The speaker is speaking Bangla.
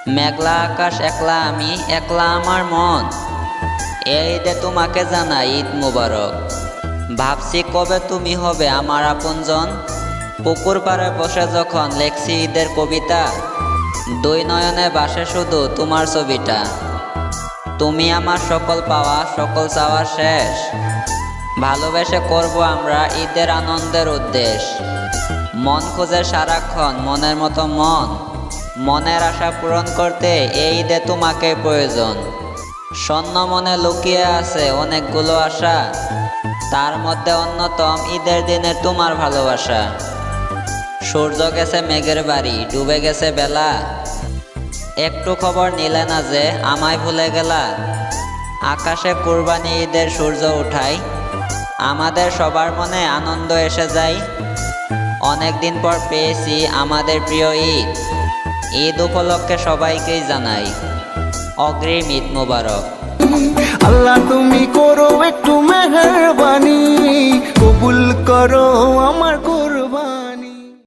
মেঘলা আকাশ, একলা আমি, একলা আমার মন। এই ঈদে তোমাকে জানাই ঈদ মুবারক। ভাবছি কবে তুমি হবে আমার আপনজন। পুকুর পাড়ে বসে যখন লেখছি ঈদের কবিতা, দুই নয়নে ভাসে শুধু তোমার ছবিটা। তুমি আমার সকল পাওয়া, সকল চাওয়া শেষ। ভালোবেসে করব আমরা ঈদের আনন্দের উদ্দেশ। মন খুঁজে সারাক্ষণ মনের মতো মন। মনের আশা পূরণ করতে এই ঈদে তোমাকে প্রয়োজন। শূন্য মনে লুকিয়ে আছে অনেকগুলো আশা, তার মধ্যে অন্যতম ঈদের দিনে তোমার ভালোবাসা। সূর্য গেছে মেঘের বাড়ি, ডুবে গেছে বেলা, একটু খবর নিলে না যে আমায় ভুলে গেলা। আকাশে কুরবানি ঈদের সূর্য উঠায়, আমাদের সবার মনে আনন্দ এসে যায়। অনেকদিন পর পেয়েছি আমাদের প্রিয় ঈদ। ঈদ উপলক্ষে সবাইকেই জানাই অগ্রিম ঈদ মোবারক। আল্লাহ